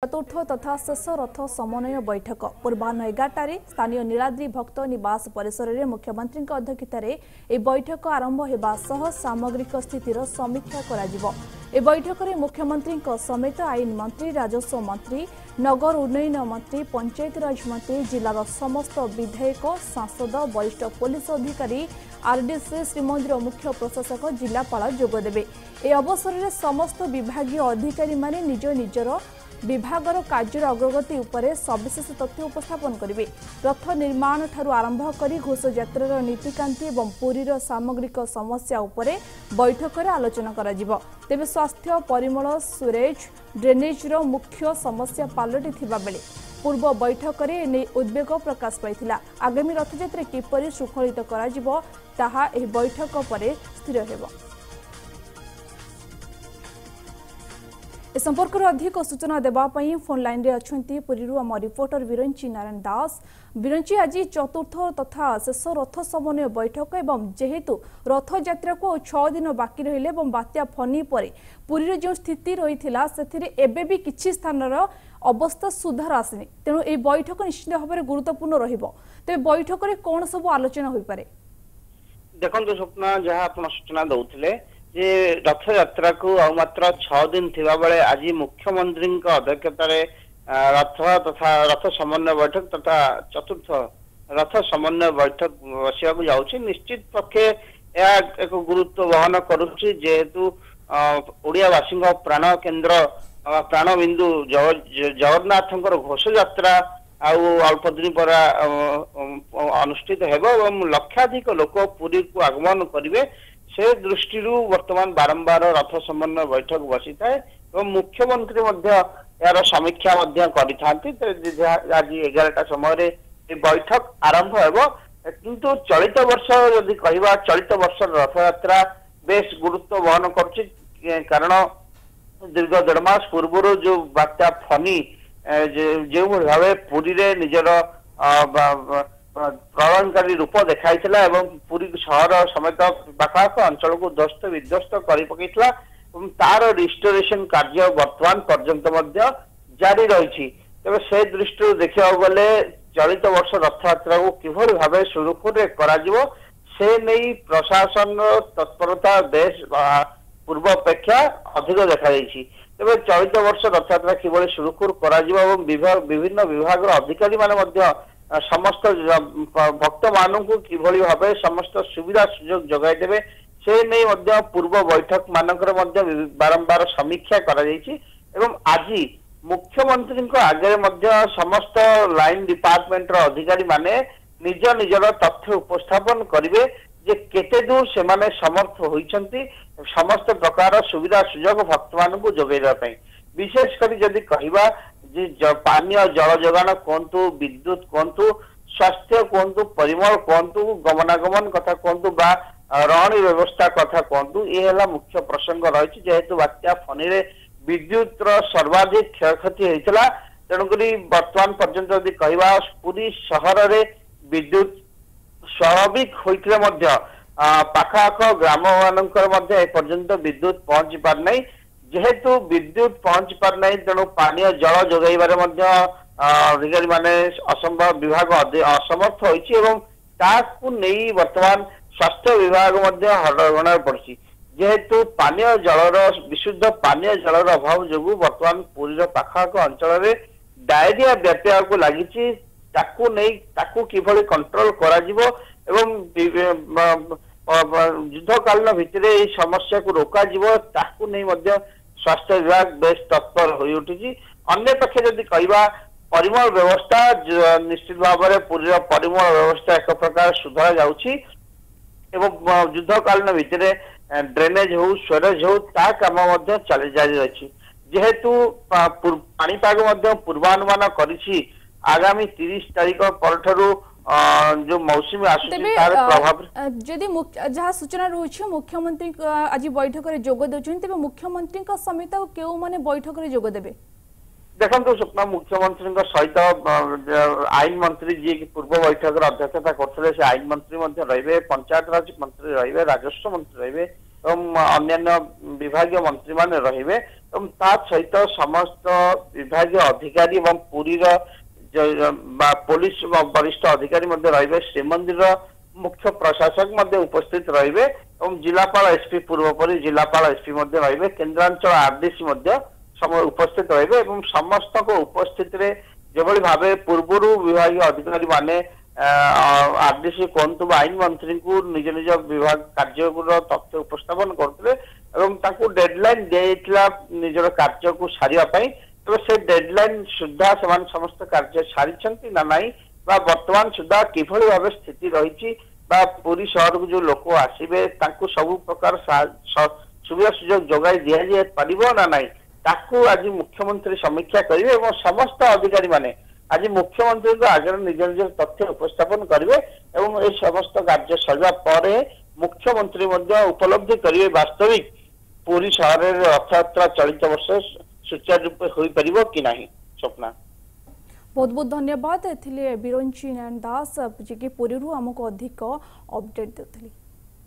चतुर्थ तथा शेष रथ समन्वय बैठक पूर्वाह्न 11टार स्थानीय नीलाद्री भक्त निवास परिसर में मुख्यमंत्री अध्यक्षतार बैठक आरंभ होगा सह सामग्रिक स्थितिर समीक्षा करा। बैठक में मुख्यमंत्री समेत आईन मंत्री, राजस्व मंत्री, नगर उन्नयन मंत्री, पंचायतीराज मंत्री, जिलार समस्त विधायक, सांसद, वरिष्ठ पुलिस अधिकारी, आरडीसी, श्रीमंदिर मुख्य प्रशासक, जिलापाल जोगदेवे। ए अवसर में समस्त विभागीय अधिकारी माने निज निजर विभागर कार्यर अग्रगति उपरे सविशेष तथ्य उपस्थापन करेंगे। रथ निर्माण ठारू आरंभ करी घोषयात्रार नीतिकांति एवं पुरीर सामग्रिक समस्या उपरे बैठक में आलोचना करा। तेबे स्वास्थ्य, परिमल, सुरेज, ड्रेनेजर मुख्य समस्या पलटि थिबा बेले पूर्व बैठक में उद्वेग प्रकाश पाइथिला। आगामी रथयात्रा किपरि सुखलित करा ताहा एही बैठक पर स्थिर हेबो। ए संपर्क में अधिक सूचना देवाई फोन लाइन रे अच्छी पुरी आम रिपोर्टर विरंची नारायण दास। विरंची, आज चतुर्थ तथा शेष रथ समन्वय बैठक एवं जेहेतु रथ यात्रा को 6 दिन बाकी रहिले बात्या फनी पर पुरी जो स्थिति रही एबे किसी स्थान अवस्था सुधार आसनी, तेणु ए बैठक निश्चित भाव में गुरुत्वपूर्ण रहिबो। तेबे बैठक में कौन सब आलोचना होई पारे? देखो स्वप्न जहाँ आप सूचना दौले जे रथ यात्रा को मात्र 6 दिन थिबा बेले आज मुख्यमंत्री अध्यक्षतार रथ तथा रथ समन्वय बैठक तथा चतुर्थ रथ समन्वय बैठक बसिया जाऊँगी। निश्चित पक्षे एक गुरुत्व वहन करुच्ची, जेहेतु ओडियावासी प्राण केन्द्र प्राणबिंदु जगन्नाथ घोष यात्रा अल्प दिन पर अनुष्ठित हेब, लक्षाधिक लोक पुरी को आगमन करेंगे। से दृष्टि वर्तमान बारंबार रथ समन्वय बैठक बसी थाए और मुख्यमंत्री यार समीक्षा आज 11टा समय बैठक आरंभ हो। किंतु चलित वर्ष यदि कहवा चलित वर्ष रथ यात्रा बेस गुरुत्व वहन कर, कारण दीर्घ 1.5 मास पूर्व जो बात्या फनी जो भाव पुरी रे निजर प्रलयनकारी रूप देखाई पुरी सहर समेत पाखापाख अंचल को ध्वस्त विध्वस्त कर पकईला। तार रिस्टोरेशन कार्य वर्तमान पर्यंत जारी रही। तेज से दृष्टि देखा गले चलित वर्ष रथ यात्रा को किभली भाव सुरुखुर से नहीं प्रशासन तत्परता बेस पूर्व अपेक्षा अधिक देखा। तेज चलित वर्ष रथ यात्रा किभली सुरुखुर विभिन्न विभाग अधिकारी माने समस्त भक्त मानू किभली भाव समस्त सुविधा सुजोग जगाई देवे से नहीं पूर्व बैठक मानकर बारंबार समीक्षा करा एवं आज मुख्यमंत्री आगे समस्त लाइन डिपार्टमेंट अधिकारी माने निज निजर तथ्य उपस्थापन करेंगे जे केते दूर से माने समर्थ होइछंती समस्त प्रकार सुविधा सुजोग भक्त मानू जोगाई। विशेषकर जदि कहवा पानीय जल जोगान कहतु, विद्युत कहतु, स्वास्थ्य कहतु, परिमल कहतु, गमनागमन कथा कहतु बा रहणी व्यवस्था कथा कहतु, ये मुख्य प्रसंग रही। जेहेतु बात्या फनी रे विद्युत सर्वाधिक क्षयक्षति होता, तेणुक वर्तमान पर्यंत यदि कहवा पूरी सहर रे विद्युत स्वाभाविक होते पाखापाख ग्राम मानकर पर्यंत विद्युत पहुंची पार नहीं। जेहेतु विद्युत पहुंची पार नहीं, तेणु पानीय जल जोगाइबार अधिकारी माने असंभव विभाग असमर्थ होइछि एवं ताकू नहीं वर्तमान स्वास्थ्य विभाग हड़गणा पड़ी। जेहेतु पानीय जलर विशुद्ध पानीय जलर अभाव जो वर्तमान पुरी पाखापाख अंचल में डायरिया व्यापिया को लगी, ताकू किभली कंट्रोल करा जिवो एवं युद्धकालीन भितर समस्या को रोका जिवो ताकू नहीं स्वास्थ्य विभाग बेस तत्पर हो उठी। अन्य पक्षे जदि कहवा परिमल व्यवस्था निश्चित भाव में पुरी परिमल व्यवस्था एक प्रकार सुधार जाउछि एवं युद्धकालीन भितर ड्रेनेज हो स्वेरेज हो ता काम चली जारी रही। जेहेतु पाणीपाग पूर्वानुमान करिछि आगामी 30 तारीख पर जो मौसमी आसुछि तार प्रभाव जदि जहाँ सूचना रही मुख्यमंत्री आज बैठक में जोग देउछन, तेबे मुख्यमंत्री समेत केउ माने बैठक में जोग देबे? देखो स्वप्न मुख्यमंत्री सहित आईन मंत्री जी पूर्व बैठक अध्यक्षता करते आईन मंत्री रे, पंचायत राज मंत्री रे, राजस्व मंत्री रे अन्य विभाग मंत्री माने रहिबे ता सहित समस्त विभाग अधिकारी एवं पुरीर पुलिस वरिष्ठ अधिकारी रहिबे श्रीमंदिर मुख्य प्रशासक उपस्थित रहिबे जिलापाल एसपी पूर्वपरी जिलापाल एसपी रहिबे केन्द्रांचल आरडीसी समय उपस्थित रहिबे समस्त को उपस्थित रे जेभली भावे पूर्वरु विभाग अधिकारी माने आरडीसी कहतु आईन मंत्री को निज निज विभाग कार्य तथ्य उपस्थापन करते डेडलाइन दिया निजर कार्य को सारिया तो से डेडलाइन सुधा से समस्त कार्य सारी ना नहीं वर्तमान सुधा किभली भाव स्थिति रही पुरी शहर को जो लोक आसवे सब प्रकार सुविधा सुजोग जगाई दि जाए पार ना नहीं ताकू आज मुख्यमंत्री समीक्षा करेंगे और समस्त अधिकारी माने आज मुख्यमंत्री को आगे निज निज तथ्य उपस्थापन करेंगे और ये समस्त कार्य सरवा पर मुख्यमंत्री उपलब्धि करेंगे वास्तविक पुरी शहर में रथयात्रा चलित वर्ष सुचारू रूपे हो पार कि नहीं। स्वप्ना बहुत बहुत धन्यवाद। बिरोंची नारायण दास जी पुरी आमको अधिक अपडेट देते।